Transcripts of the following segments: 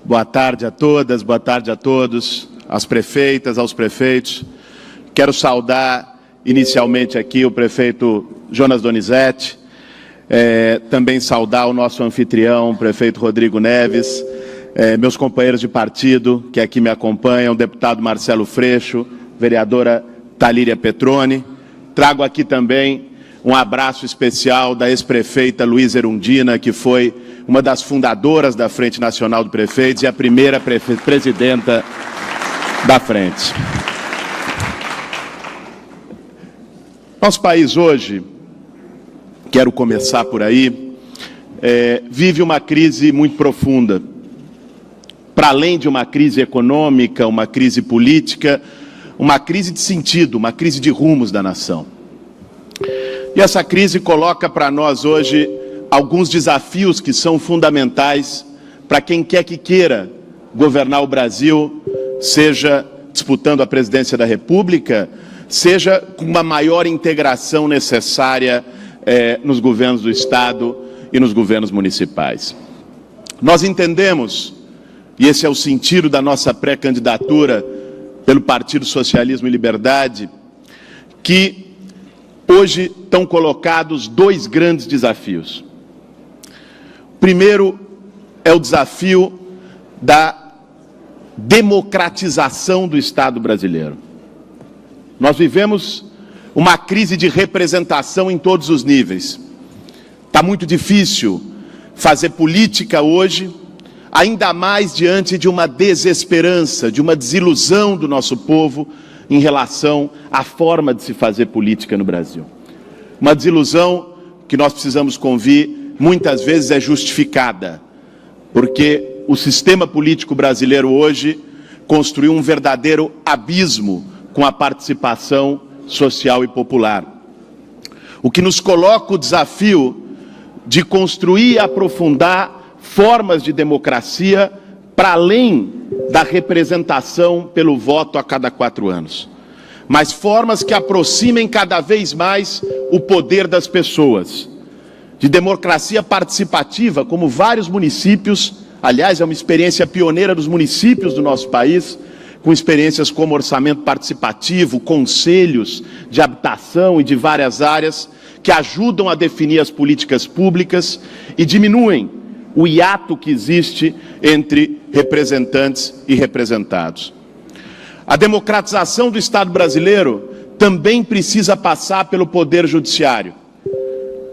Boa tarde a todas, boa tarde a todos, às prefeitas, aos prefeitos. Quero saudar inicialmente aqui o prefeito Jonas Donizete, também saudar o nosso anfitrião, o prefeito Rodrigo Neves, meus companheiros de partido que aqui me acompanham, o deputado Marcelo Freixo, vereadora Talíria Petroni. Trago aqui também um abraço especial da ex-prefeita Luísa Erundina, que foi uma das fundadoras da Frente Nacional de Prefeitos e a primeira presidenta da frente. Nosso país hoje, quero começar por aí, vive uma crise muito profunda. Para além de uma crise econômica, uma crise política, uma crise de sentido, uma crise de rumos da nação. E essa crise coloca para nós hoje alguns desafios que são fundamentais para quem quer que queira governar o Brasil, seja disputando a presidência da República, seja com uma maior integração necessária nos governos do Estado e nos governos municipais. Nós entendemos, e esse é o sentido da nossa pré-candidatura pelo Partido Socialismo e Liberdade, que hoje estão colocados dois grandes desafios. O primeiro é o desafio da democratização do Estado brasileiro. Nós vivemos uma crise de representação em todos os níveis. Está muito difícil fazer política hoje, ainda mais diante de uma desesperança, de uma desilusão do nosso povo em relação à forma de se fazer política no Brasil. Uma desilusão que nós precisamos convir, muitas vezes é justificada, porque o sistema político brasileiro hoje construiu um verdadeiro abismo com a participação social e popular. O que nos coloca o desafio de construir e aprofundar formas de democracia para além da representação pelo voto a cada 4 anos, mas formas que aproximem cada vez mais o poder das pessoas, de democracia participativa, como vários municípios, aliás, é uma experiência pioneira dos municípios do nosso país, com experiências como orçamento participativo, conselhos de habitação e de várias áreas, que ajudam a definir as políticas públicas e diminuem o hiato que existe entre representantes e representados. A democratização do Estado brasileiro também precisa passar pelo Poder Judiciário.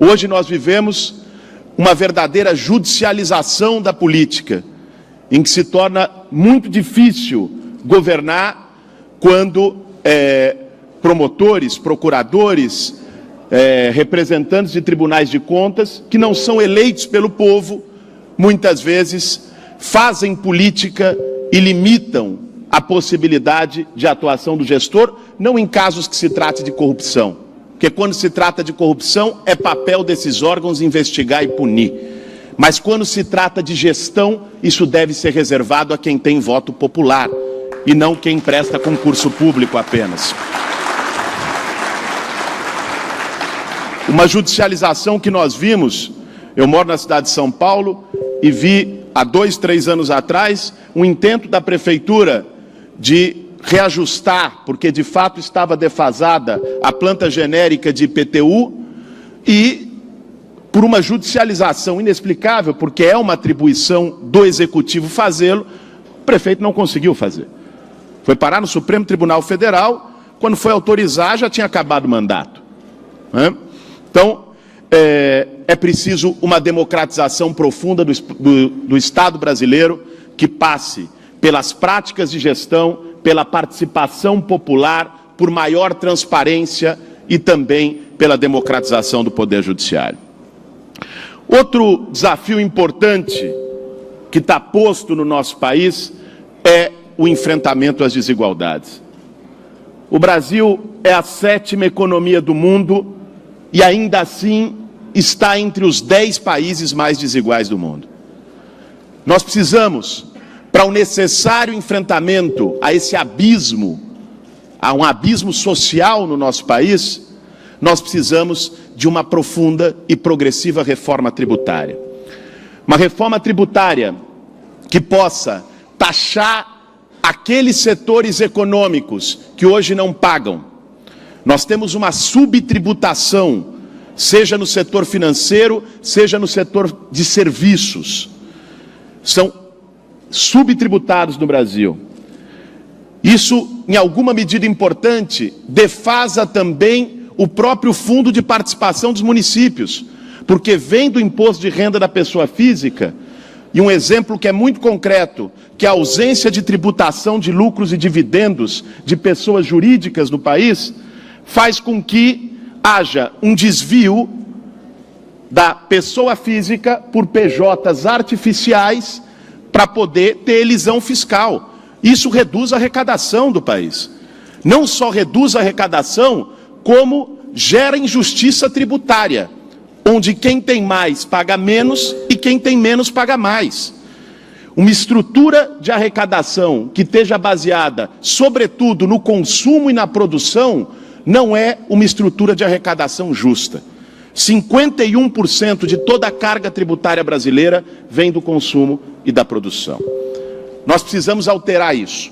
Hoje nós vivemos uma verdadeira judicialização da política, em que se torna muito difícil governar quando promotores, procuradores, representantes de tribunais de contas, que não são eleitos pelo povo, muitas vezes fazem política e limitam a possibilidade de atuação do gestor, não em casos que se trate de corrupção, porque quando se trata de corrupção é papel desses órgãos investigar e punir, mas quando se trata de gestão, isso deve ser reservado a quem tem voto popular e não quem presta concurso público apenas. Uma judicialização que nós vimos, eu moro na cidade de São Paulo e vi há 2, 3 anos atrás um intento da prefeitura de reajustar, porque de fato estava defasada a planta genérica de IPTU e por uma judicialização inexplicável, porque é uma atribuição do executivo fazê-lo, o prefeito não conseguiu fazer. Foi parar no Supremo Tribunal Federal, quando foi autorizar já tinha acabado o mandato. Então, é preciso uma democratização profunda do Estado brasileiro que passe pelas práticas de gestão, pela participação popular, por maior transparência e também pela democratização do Poder Judiciário. Outro desafio importante que está posto no nosso país é o enfrentamento às desigualdades. O Brasil é a 7ª economia do mundo e ainda assim está entre os 10 países mais desiguais do mundo. Nós precisamos, para o necessário enfrentamento a esse abismo, a um abismo social no nosso país, nós precisamos de uma profunda e progressiva reforma tributária. Uma reforma tributária que possa taxar aqueles setores econômicos que hoje não pagam. Nós temos uma subtributação, seja no setor financeiro, seja no setor de serviços. São subtributados no Brasil. Isso, em alguma medida importante, defasa também o próprio fundo de participação dos municípios, porque vem do imposto de renda da pessoa física, e um exemplo que é muito concreto, que a ausência de tributação de lucros e dividendos de pessoas jurídicas no país, faz com que haja um desvio da pessoa física por PJs artificiais para poder ter elisão fiscal. Isso reduz a arrecadação do país. Não só reduz a arrecadação, como gera injustiça tributária, onde quem tem mais paga menos e quem tem menos paga mais. Uma estrutura de arrecadação que esteja baseada, sobretudo, no consumo e na produção, não é uma estrutura de arrecadação justa. 51% de toda a carga tributária brasileira vem do consumo e da produção. Nós precisamos alterar isso.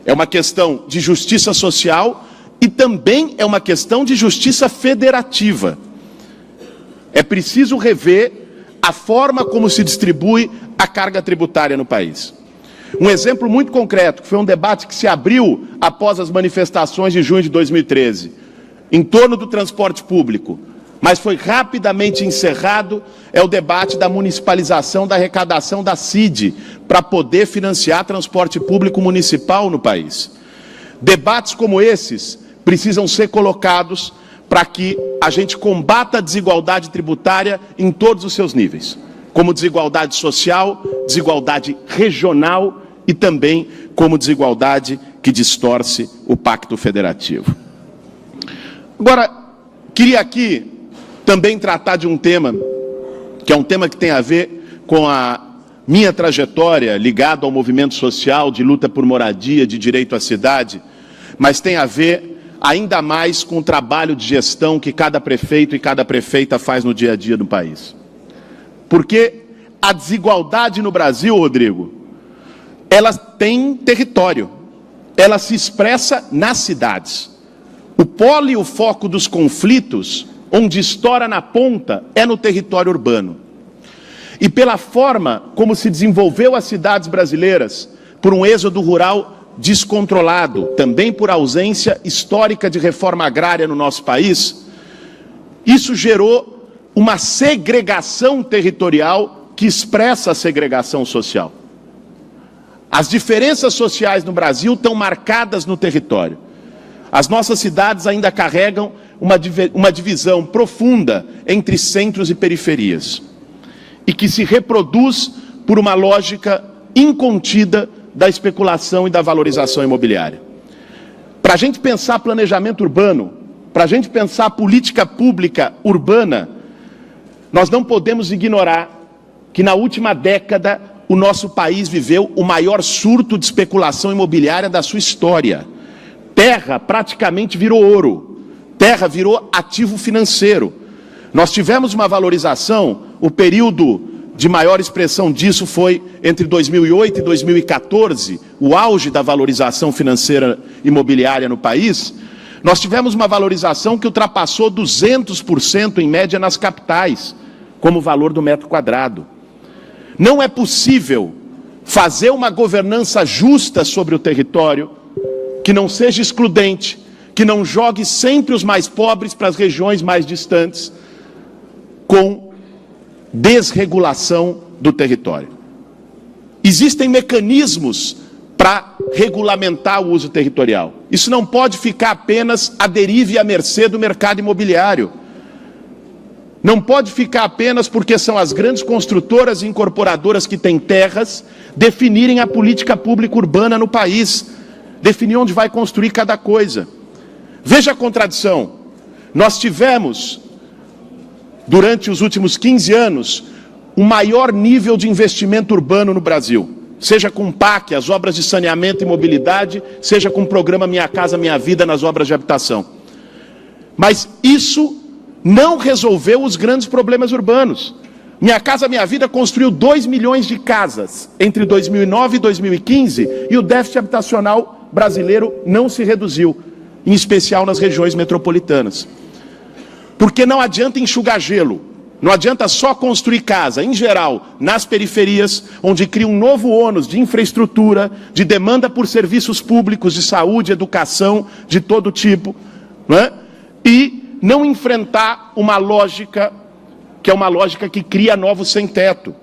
É uma questão de justiça social e também é uma questão de justiça federativa. É preciso rever a forma como se distribui a carga tributária no país. Um exemplo muito concreto, que foi um debate que se abriu após as manifestações de junho de 2013, em torno do transporte público, mas foi rapidamente encerrado, é o debate da municipalização da arrecadação da CID, para poder financiar transporte público municipal no país. Debates como esses precisam ser colocados para que a gente combata a desigualdade tributária em todos os seus níveis, como desigualdade social, desigualdade regional e também como desigualdade que distorce o Pacto Federativo. Agora, queria aqui também tratar de um tema, que é um tema que tem a ver com a minha trajetória ligada ao movimento social de luta por moradia, de direito à cidade, mas tem a ver ainda mais com o trabalho de gestão que cada prefeito e cada prefeita faz no dia a dia do país. Porque a desigualdade no Brasil, Rodrigo, ela tem território, ela se expressa nas cidades. O polo e o foco dos conflitos, onde estoura na ponta, é no território urbano. E pela forma como se desenvolveu as cidades brasileiras, por um êxodo rural descontrolado, também por ausência histórica de reforma agrária no nosso país, isso gerou uma segregação territorial que expressa a segregação social. As diferenças sociais no Brasil estão marcadas no território. As nossas cidades ainda carregam uma divisão profunda entre centros e periferias, e que se reproduz por uma lógica incontida da especulação e da valorização imobiliária. Para a gente pensar planejamento urbano, para a gente pensar política pública urbana, nós não podemos ignorar que na última década o nosso país viveu o maior surto de especulação imobiliária da sua história. Terra praticamente virou ouro, terra virou ativo financeiro. Nós tivemos uma valorização, o período de maior expressão disso foi entre 2008 e 2014, o auge da valorização financeira imobiliária no país. Nós tivemos uma valorização que ultrapassou 200% em média nas capitais, como valor do metro quadrado. Não é possível fazer uma governança justa sobre o território que não seja excludente, que não jogue sempre os mais pobres para as regiões mais distantes, com desregulação do território. Existem mecanismos para regulamentar o uso territorial. Isso não pode ficar apenas à deriva e à mercê do mercado imobiliário. Não pode ficar apenas porque são as grandes construtoras e incorporadoras que têm terras definirem a política pública urbana no país, definir onde vai construir cada coisa. Veja a contradição. Nós tivemos, durante os últimos 15 anos, o maior nível de investimento urbano no Brasil, seja com o PAC, as obras de saneamento e mobilidade, seja com o programa Minha Casa Minha Vida nas obras de habitação. Mas isso não resolveu os grandes problemas urbanos. Minha Casa Minha Vida construiu 2 milhões de casas entre 2009 e 2015 e o déficit habitacional brasileiro não se reduziu, em especial nas regiões metropolitanas. Porque não adianta enxugar gelo, não adianta só construir casa, em geral, nas periferias, onde cria um novo ônus de infraestrutura, de demanda por serviços públicos, de saúde, educação, de todo tipo, não é? E não enfrentar uma lógica que é uma lógica que cria novos sem-teto.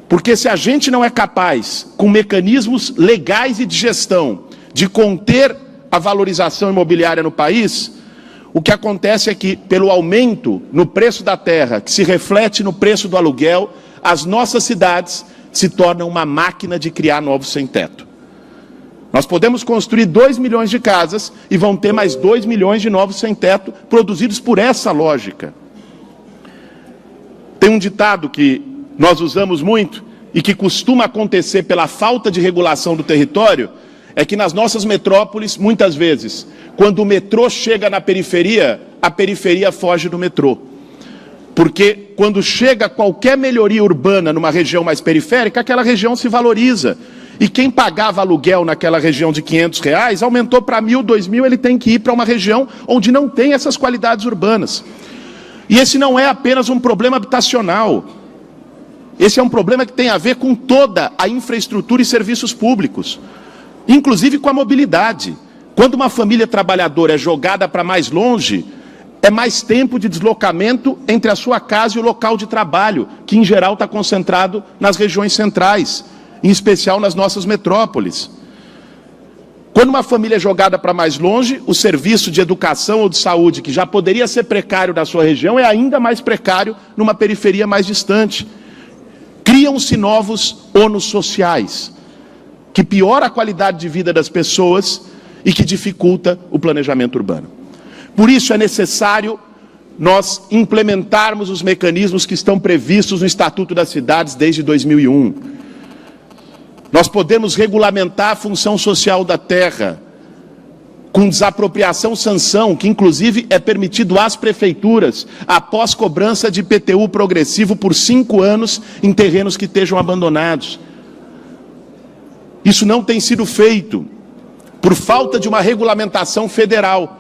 Porque se a gente não é capaz, com mecanismos legais e de gestão, de conter a valorização imobiliária no país, o que acontece é que, pelo aumento no preço da terra, que se reflete no preço do aluguel, as nossas cidades se tornam uma máquina de criar novos sem-teto. Nós podemos construir 2 milhões de casas e vão ter mais 2 milhões de novos sem-teto produzidos por essa lógica. Tem um ditado que nós usamos muito e que costuma acontecer pela falta de regulação do território, é que nas nossas metrópoles, muitas vezes, quando o metrô chega na periferia, a periferia foge do metrô. Porque quando chega qualquer melhoria urbana numa região mais periférica, aquela região se valoriza. E quem pagava aluguel naquela região de R$500, aumentou para 1.000, 2.000, ele tem que ir para uma região onde não tem essas qualidades urbanas. E esse não é apenas um problema habitacional. Esse é um problema que tem a ver com toda a infraestrutura e serviços públicos, inclusive com a mobilidade. Quando uma família trabalhadora é jogada para mais longe, é mais tempo de deslocamento entre a sua casa e o local de trabalho, que em geral está concentrado nas regiões centrais, em especial nas nossas metrópoles. Quando uma família é jogada para mais longe, o serviço de educação ou de saúde, que já poderia ser precário na sua região, é ainda mais precário numa periferia mais distante. Criam-se novos ônus sociais, que piora a qualidade de vida das pessoas e que dificulta o planejamento urbano. Por isso é necessário nós implementarmos os mecanismos que estão previstos no Estatuto das Cidades desde 2001. Nós podemos regulamentar a função social da terra, com desapropriação-sanção, que inclusive é permitido às prefeituras, após cobrança de IPTU progressivo por 5 anos em terrenos que estejam abandonados. Isso não tem sido feito, por falta de uma regulamentação federal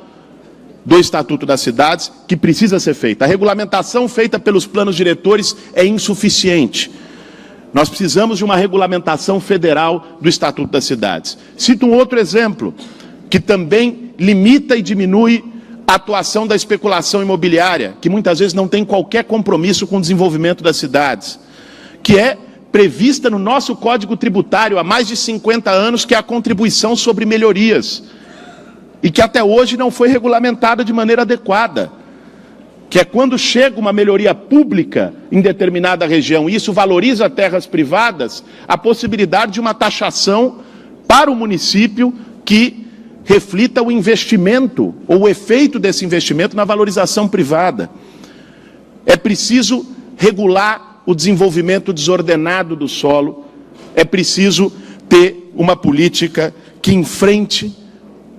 do Estatuto das Cidades, que precisa ser feita. A regulamentação feita pelos planos diretores é insuficiente. Nós precisamos de uma regulamentação federal do Estatuto das Cidades. Cito um outro exemplo, que também limita e diminui a atuação da especulação imobiliária, que muitas vezes não tem qualquer compromisso com o desenvolvimento das cidades, que é prevista no nosso Código Tributário há mais de 50 anos, que é a contribuição sobre melhorias, e que até hoje não foi regulamentada de maneira adequada. Que é quando chega uma melhoria pública em determinada região, e isso valoriza terras privadas, a possibilidade de uma taxação para o município que reflita o investimento, ou o efeito desse investimento na valorização privada. É preciso regular o desenvolvimento desordenado do solo, é preciso ter uma política que enfrente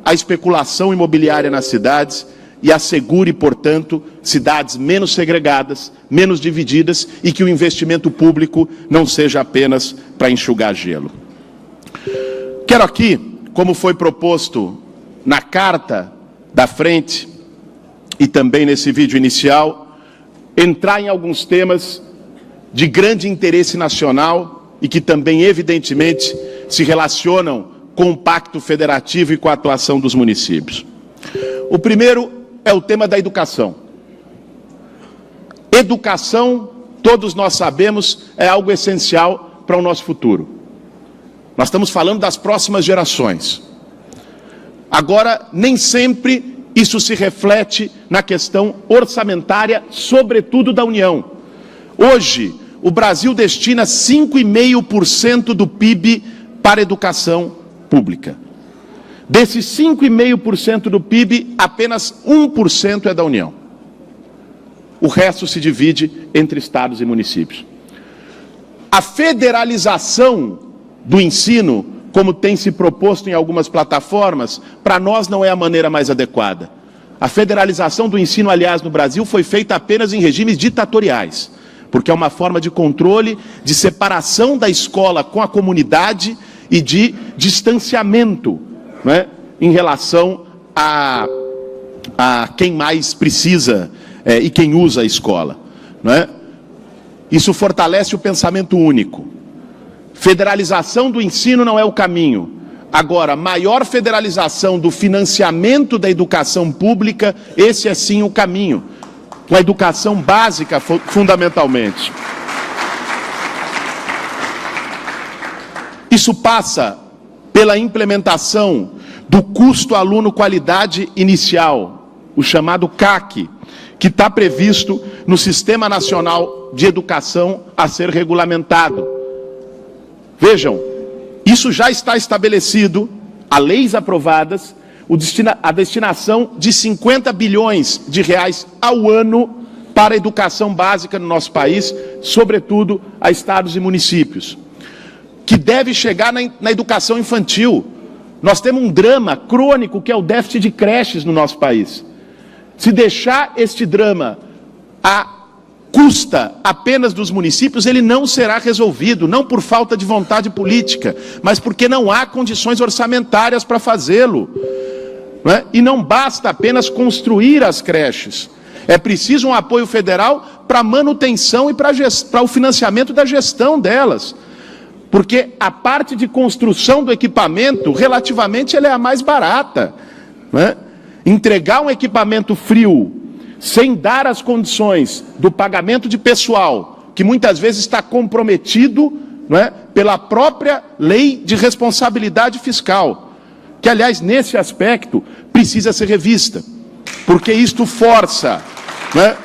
a especulação imobiliária nas cidades, e assegure, portanto, cidades menos segregadas, menos divididas e que o investimento público não seja apenas para enxugar gelo. Quero aqui, como foi proposto na carta da frente e também nesse vídeo inicial, entrar em alguns temas de grande interesse nacional e que também, evidentemente, se relacionam com o Pacto Federativo e com a atuação dos municípios. O primeiro é o tema da educação. Educação, todos nós sabemos, é algo essencial para o nosso futuro. Nós estamos falando das próximas gerações. Agora, nem sempre isso se reflete na questão orçamentária, sobretudo da União. Hoje, o Brasil destina 5,5% do PIB para a educação pública. Desses 5,5% do PIB, apenas 1% é da União. O resto se divide entre estados e municípios. A federalização do ensino, como tem se proposto em algumas plataformas, para nós não é a maneira mais adequada. A federalização do ensino, aliás, no Brasil, foi feita apenas em regimes ditatoriais. porque é uma forma de controle, de separação da escola com a comunidade e de distanciamento, né, em relação a quem mais precisa e quem usa a escola, né? Isso fortalece o pensamento único. Federalização do ensino não é o caminho. Agora, maior federalização do financiamento da educação pública, esse é sim o caminho. Com a educação básica, fundamentalmente. Isso passa pela implementação do custo aluno qualidade inicial, o chamado CAC, que está previsto no Sistema Nacional de Educação a ser regulamentado. Vejam, isso já está estabelecido, há leis aprovadas, a destinação de 50 bilhões de reais ao ano para a educação básica no nosso país, sobretudo a estados e municípios, que deve chegar na educação infantil. Nós temos um drama crônico que é o déficit de creches no nosso país. Se deixar este drama à custa apenas dos municípios, ele não será resolvido, não por falta de vontade política, mas porque não há condições orçamentárias para fazê-lo, né? E não basta apenas construir as creches. É preciso um apoio federal para a manutenção e para o financiamento da gestão delas. Porque a parte de construção do equipamento, relativamente, ela é a mais barata, né? Entregar um equipamento frio, sem dar as condições do pagamento de pessoal, que muitas vezes está comprometido, né, pela própria lei de responsabilidade fiscal, que, aliás, nesse aspecto, precisa ser revista, porque isto força, né?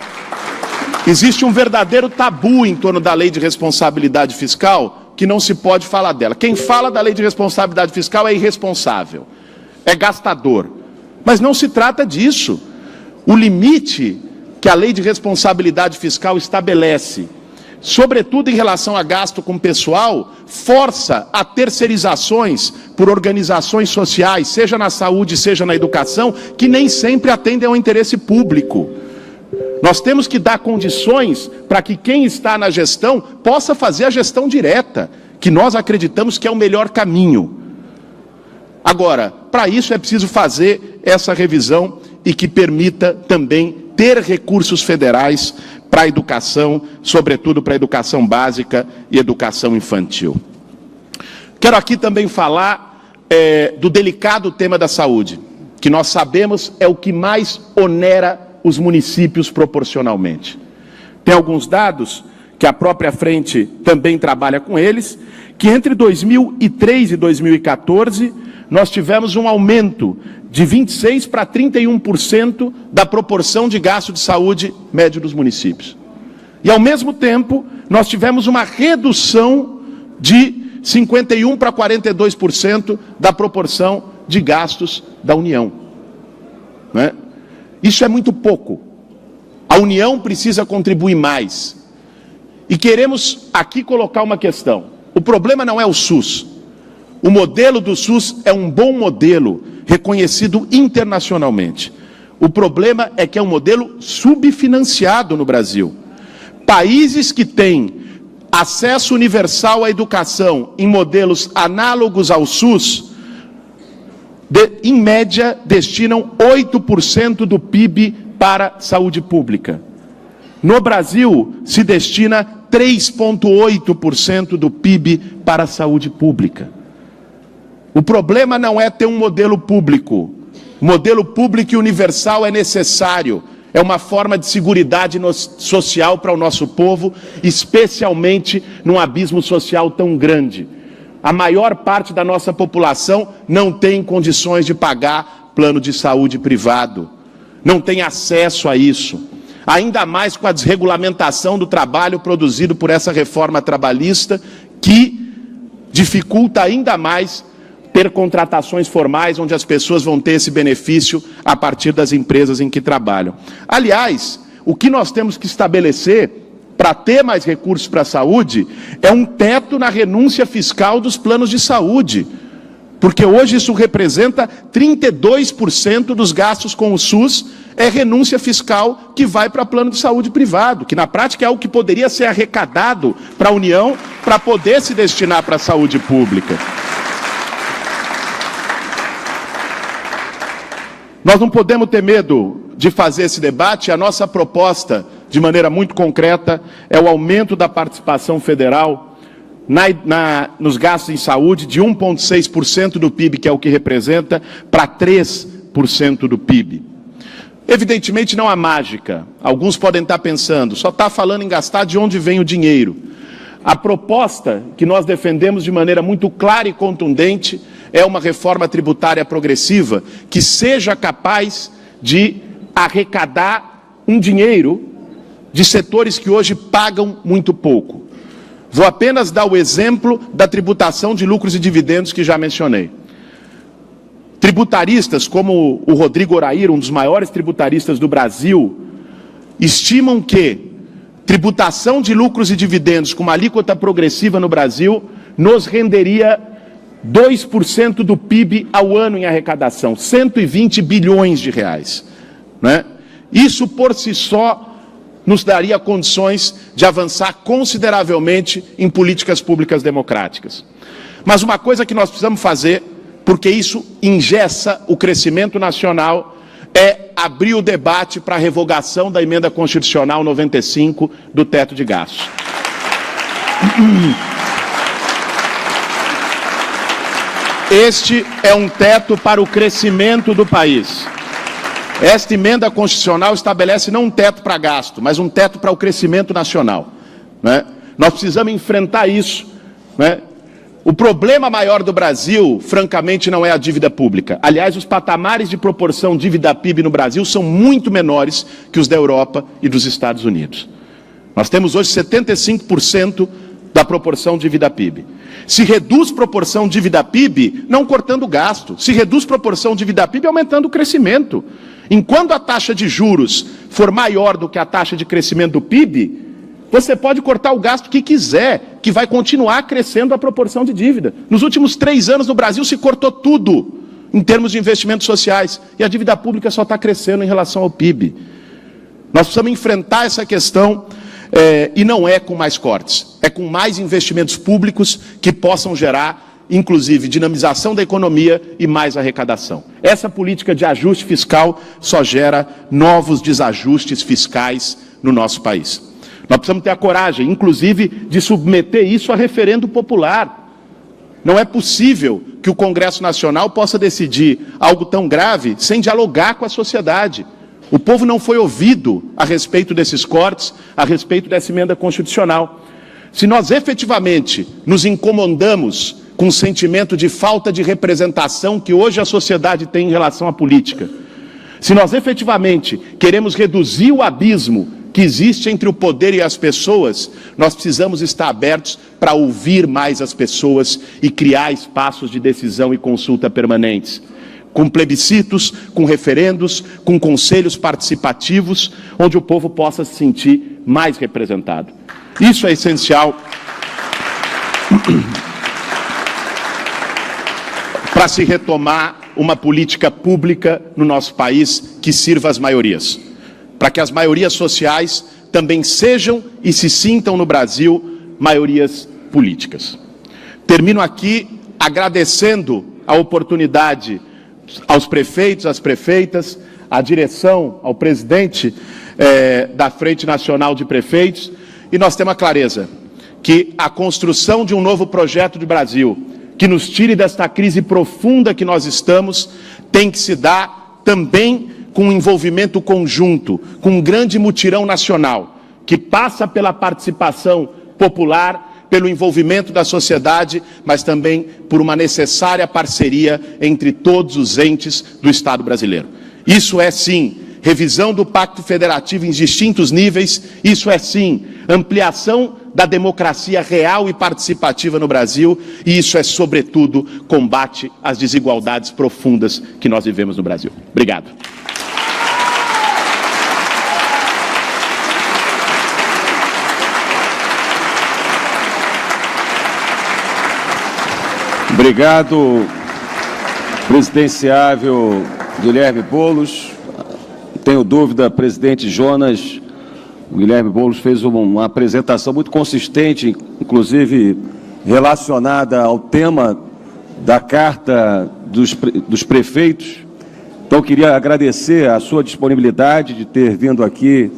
Existe um verdadeiro tabu em torno da lei de responsabilidade fiscal, que não se pode falar dela. Quem fala da lei de responsabilidade fiscal é irresponsável, é gastador. Mas não se trata disso. O limite que a lei de responsabilidade fiscal estabelece, sobretudo em relação a gasto com pessoal, força a terceirizações por organizações sociais, seja na saúde, seja na educação, que nem sempre atendem ao interesse público. Nós temos que dar condições para que quem está na gestão possa fazer a gestão direta, que nós acreditamos que é o melhor caminho. Agora, para isso é preciso fazer essa revisão e que permita também ter recursos federais para a educação, sobretudo para a educação básica e educação infantil. Quero aqui também falar do delicado tema da saúde, que nós sabemos é o que mais onera os municípios proporcionalmente. Tem alguns dados que a própria frente também trabalha com eles, que entre 2003 e 2014, nós tivemos um aumento de 26% para 31% da proporção de gasto de saúde médio dos municípios. E, ao mesmo tempo, nós tivemos uma redução de 51% para 42% da proporção de gastos da União, né? Isso é muito pouco. A União precisa contribuir mais. E queremos aqui colocar uma questão. O problema não é o SUS. O modelo do SUS é um bom modelo, reconhecido internacionalmente. O problema é que é um modelo subfinanciado no Brasil. Países que têm acesso universal à educação em modelos análogos ao SUS, em média, destinam 8% do PIB para saúde pública. No Brasil, se destina 3,8% do PIB para a saúde pública. O problema não é ter um modelo público. O modelo público e universal é necessário. É uma forma de seguridade social para o nosso povo, especialmente num abismo social tão grande. A maior parte da nossa população não tem condições de pagar plano de saúde privado. Não tem acesso a isso. Ainda mais com a desregulamentação do trabalho produzido por essa reforma trabalhista, que dificulta ainda mais ter contratações formais, onde as pessoas vão ter esse benefício a partir das empresas em que trabalham. Aliás, o que nós temos que estabelecer para ter mais recursos para a saúde é um teto na renúncia fiscal dos planos de saúde, porque hoje isso representa 32% dos gastos com o SUS é renúncia fiscal que vai para plano de saúde privado, que na prática é algo que poderia ser arrecadado para a União para poder se destinar para a saúde pública. Nós não podemos ter medo de fazer esse debate. A nossa proposta, de maneira muito concreta, é o aumento da participação federal nos gastos em saúde de 1,6% do PIB, que é o que representa, para 3% do PIB. Evidentemente não há mágica. Alguns podem estar pensando, só está falando em gastar, de onde vem o dinheiro. A proposta que nós defendemos de maneira muito clara e contundente é uma reforma tributária progressiva que seja capaz de arrecadar um dinheiro de setores que hoje pagam muito pouco. Vou apenas dar o exemplo da tributação de lucros e dividendos que já mencionei. Tributaristas como o Rodrigo Orair, um dos maiores tributaristas do Brasil, estimam que tributação de lucros e dividendos com uma alíquota progressiva no Brasil nos renderia 2% do PIB ao ano em arrecadação, 120 bilhões de reais, né? Isso por si só nos daria condições de avançar consideravelmente em políticas públicas democráticas. Mas uma coisa que nós precisamos fazer, porque isso engessa o crescimento nacional, é abrir o debate para a revogação da emenda constitucional 95 do teto de gastos. Este é um teto para o crescimento do país. Esta emenda constitucional estabelece não um teto para gasto, mas um teto para o crescimento nacional, né? Nós precisamos enfrentar isso, né? O problema maior do Brasil, francamente, não é a dívida pública. Aliás, os patamares de proporção dívida-PIB no Brasil são muito menores que os da Europa e dos Estados Unidos. Nós temos hoje 75% da proporção dívida-PIB. Se reduz proporção dívida-PIB, não cortando gasto. Se reduz proporção dívida-PIB, aumentando o crescimento. Enquanto a taxa de juros for maior do que a taxa de crescimento do PIB, você pode cortar o gasto que quiser, que vai continuar crescendo a proporção de dívida. Nos últimos 3 anos no Brasil se cortou tudo em termos de investimentos sociais e a dívida pública só está crescendo em relação ao PIB. Nós precisamos enfrentar essa questão e não é com mais cortes, é com mais investimentos públicos que possam gerar, inclusive, dinamização da economia e mais arrecadação. Essa política de ajuste fiscal só gera novos desajustes fiscais no nosso país. Nós precisamos ter a coragem, inclusive, de submeter isso a referendo popular. Não é possível que o Congresso Nacional possa decidir algo tão grave sem dialogar com a sociedade. O povo não foi ouvido a respeito desses cortes, a respeito dessa emenda constitucional. Se nós efetivamente nos incomodamos com o sentimento de falta de representação que hoje a sociedade tem em relação à política, se nós efetivamente queremos reduzir o abismo que existe entre o poder e as pessoas, nós precisamos estar abertos para ouvir mais as pessoas e criar espaços de decisão e consulta permanentes, com plebiscitos, com referendos, com conselhos participativos, onde o povo possa se sentir mais representado. Isso é essencial para se retomar uma política pública no nosso país que sirva às maiorias, para que as maiorias sociais também sejam e se sintam no Brasil maiorias políticas. Termino aqui agradecendo a oportunidade aos prefeitos, às prefeitas, à direção, ao presidente da Frente Nacional de Prefeitos, e nós temos a clareza que a construção de um novo projeto de Brasil, que nos tire desta crise profunda que nós estamos, tem que se dar também com um envolvimento conjunto, com um grande mutirão nacional, que passa pela participação popular, pelo envolvimento da sociedade, mas também por uma necessária parceria entre todos os entes do Estado brasileiro. Isso é, sim, revisão do Pacto Federativo em distintos níveis, isso é, sim, ampliação da democracia real e participativa no Brasil, e isso é, sobretudo, combate às desigualdades profundas que nós vivemos no Brasil. Obrigado. Obrigado, presidenciável Guilherme Boulos. tenho dúvida, presidente Jonas, o Guilherme Boulos fez uma apresentação muito consistente, inclusive relacionada ao tema da Carta dos Prefeitos. Então, queria agradecer a sua disponibilidade de ter vindo aqui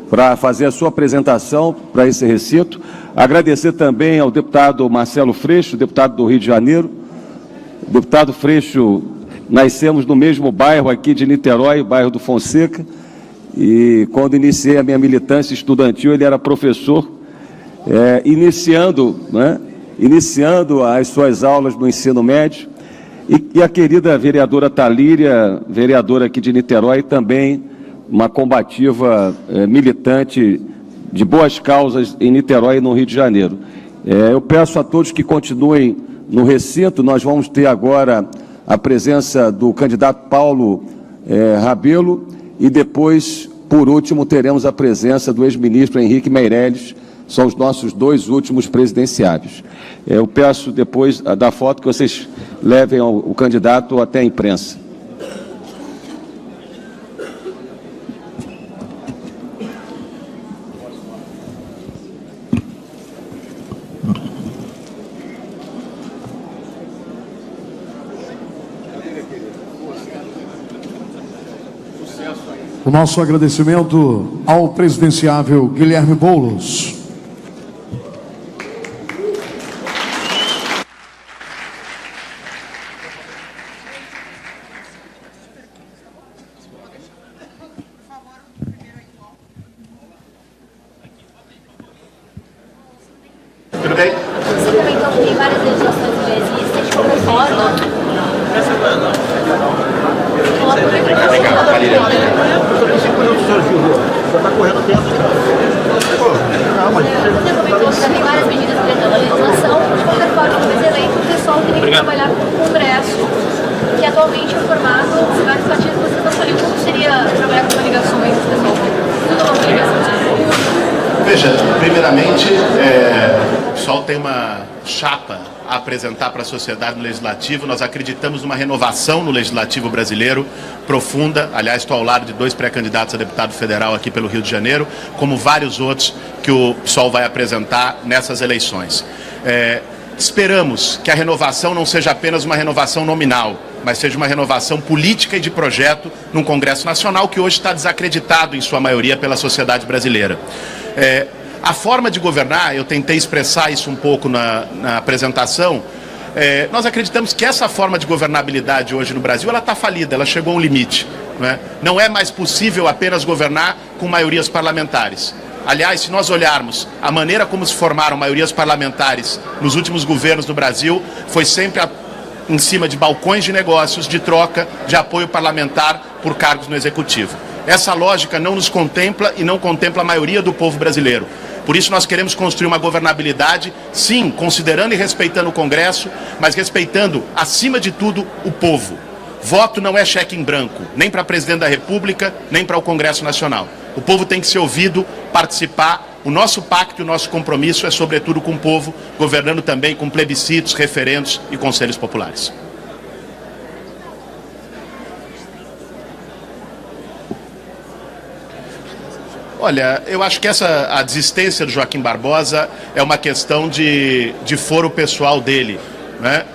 para fazer a sua apresentação para esse recinto. Agradecer também ao deputado Marcelo Freixo, deputado do Rio de Janeiro. Deputado Freixo, nascemos no mesmo bairro aqui de Niterói, bairro do Fonseca, e quando iniciei a minha militância estudantil, ele era professor, iniciando as suas aulas no ensino médio. E a querida vereadora Talíria, vereadora aqui de Niterói, também uma combativa militante de boas causas em Niterói e no Rio de Janeiro. Eu peço a todos que continuem no recinto. Nós vamos ter agora a presença do candidato Paulo Rabelo e depois, por último, teremos a presença do ex-ministro Henrique Meirelles. São os nossos dois últimos presidenciáveis. Eu peço, depois da foto, que vocês levem o candidato até a imprensa. O nosso agradecimento ao presidenciável Guilherme Boulos. Tudo bem? Você comentou que tem várias legislações progressistas, de qualquer forma. Você comentou que já tem várias medidas dentro da legislação, de qualquer forma, uma vez eleito, o pessoal teria que trabalhar com o Congresso, que atualmente é formado por vários partidos que você está falando. Como seria trabalhar com coligações, pessoal? Tudo uma coligação. Veja, primeiramente, o PSOL tem uma chapa a apresentar para a sociedade no Legislativo. Nós acreditamos numa renovação no Legislativo brasileiro profunda. Aliás, estou ao lado de dois pré-candidatos a deputado federal aqui pelo Rio de Janeiro, como vários outros que o PSOL vai apresentar nessas eleições. Esperamos que a renovação não seja apenas uma renovação nominal, mas seja uma renovação política e de projeto num Congresso Nacional que hoje está desacreditado, em sua maioria, pela sociedade brasileira. A forma de governar, eu tentei expressar isso um pouco na apresentação, nós acreditamos que essa forma de governabilidade hoje no Brasil, ela está falida, ela chegou a um limite. Não é mais possível apenas governar com maiorias parlamentares. Aliás, se nós olharmos a maneira como se formaram maiorias parlamentares nos últimos governos do Brasil, foi sempre em cima de balcões de negócios, de troca, de apoio parlamentar por cargos no Executivo. Essa lógica não nos contempla e não contempla a maioria do povo brasileiro. Por isso nós queremos construir uma governabilidade, sim, considerando e respeitando o Congresso, mas respeitando, acima de tudo, o povo. Voto não é cheque em branco, nem para presidente da República, nem para o Congresso Nacional. O povo tem que ser ouvido, participar. O nosso pacto e o nosso compromisso é, sobretudo, com o povo, governando também com plebiscitos, referendos e conselhos populares. Olha, eu acho que a desistência do Joaquim Barbosa é uma questão de foro pessoal dele, né?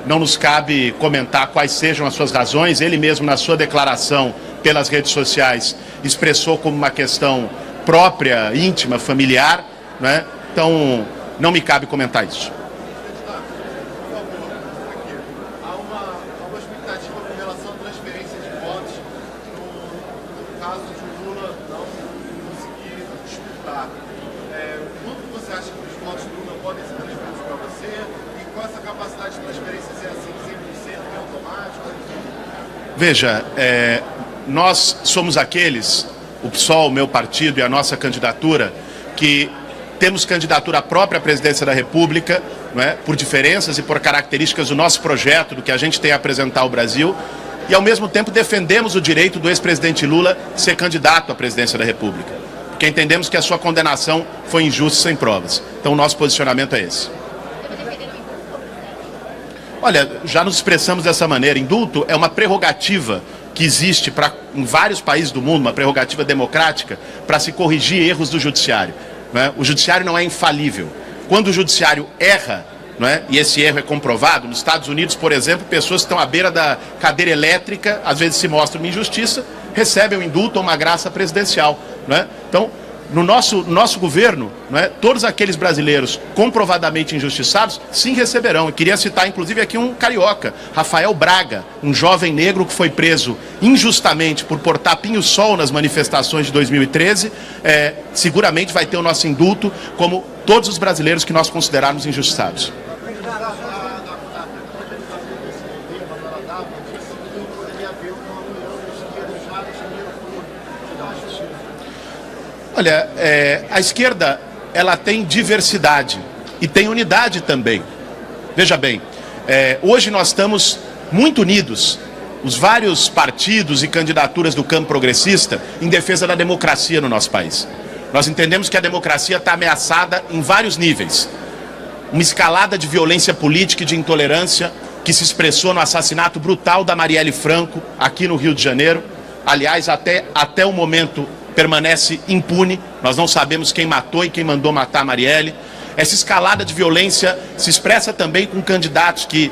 Não nos cabe comentar quais sejam as suas razões. Ele mesmo, na sua declaração pelas redes sociais, expressou como uma questão própria, íntima, familiar, né? Então, não me cabe comentar isso. Veja, nós somos aqueles, o PSOL, o meu partido e a nossa candidatura, que temos candidatura própria à presidência da República, não é? Por diferenças e por características do nosso projeto, do que a gente tem a apresentar ao Brasil, e ao mesmo tempo defendemos o direito do ex-presidente Lula ser candidato à presidência da República, porque entendemos que a sua condenação foi injusta e sem provas. Então o nosso posicionamento é esse. Olha, já nos expressamos dessa maneira. Indulto é uma prerrogativa que existe em vários países do mundo, uma prerrogativa democrática, para se corrigir erros do judiciário. Né? O judiciário não é infalível. Quando o judiciário erra, não é? E esse erro é comprovado, nos Estados Unidos, por exemplo, pessoas que estão à beira da cadeira elétrica, às vezes se mostram uma injustiça, recebem um indulto ou uma graça presidencial. Não é? Então, no nosso governo, não é? Todos aqueles brasileiros comprovadamente injustiçados, sim, receberão. Eu queria citar, inclusive, aqui um carioca, Rafael Braga, um jovem negro que foi preso injustamente por portar pinho-sol nas manifestações de 2013, seguramente vai ter o nosso indulto, como todos os brasileiros que nós considerarmos injustiçados. Olha, a esquerda, ela tem diversidade e tem unidade também. Veja bem, hoje nós estamos muito unidos, os vários partidos e candidaturas do campo progressista, em defesa da democracia no nosso país. Nós entendemos que a democracia está ameaçada em vários níveis. Uma escalada de violência política e de intolerância que se expressou no assassinato brutal da Marielle Franco, aqui no Rio de Janeiro. Aliás, até o momento permanece impune, nós não sabemos quem matou e quem mandou matar a Marielle. Essa escalada de violência se expressa também com candidatos que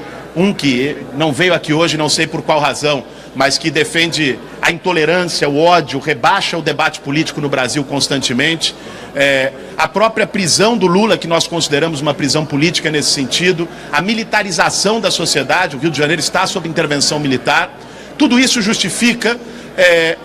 não veio aqui hoje, não sei por qual razão, mas que defende a intolerância, o ódio, rebaixa o debate político no Brasil constantemente. A própria prisão do Lula, que nós consideramos uma prisão política nesse sentido, a militarização da sociedade, o Rio de Janeiro está sob intervenção militar, tudo isso justifica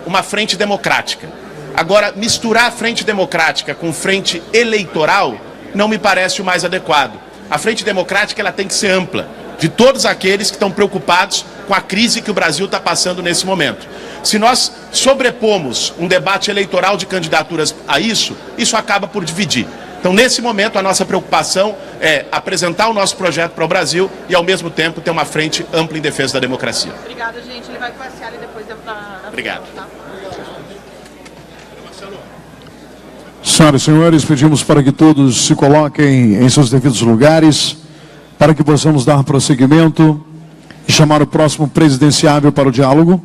uma frente democrática. Agora, misturar a frente democrática com frente eleitoral não me parece o mais adequado. A frente democrática ela tem que ser ampla, de todos aqueles que estão preocupados com a crise que o Brasil está passando nesse momento. Se nós sobrepomos um debate eleitoral de candidaturas a isso acaba por dividir. Então, nesse momento, a nossa preocupação é apresentar o nosso projeto para o Brasil e, ao mesmo tempo, ter uma frente ampla em defesa da democracia. Obrigada, gente. Ele vai conversar ali depois da... Obrigado. Tá? Senhoras e senhores, pedimos para que todos se coloquem em seus devidos lugares, para que possamos dar prosseguimento e chamar o próximo presidenciável para o diálogo.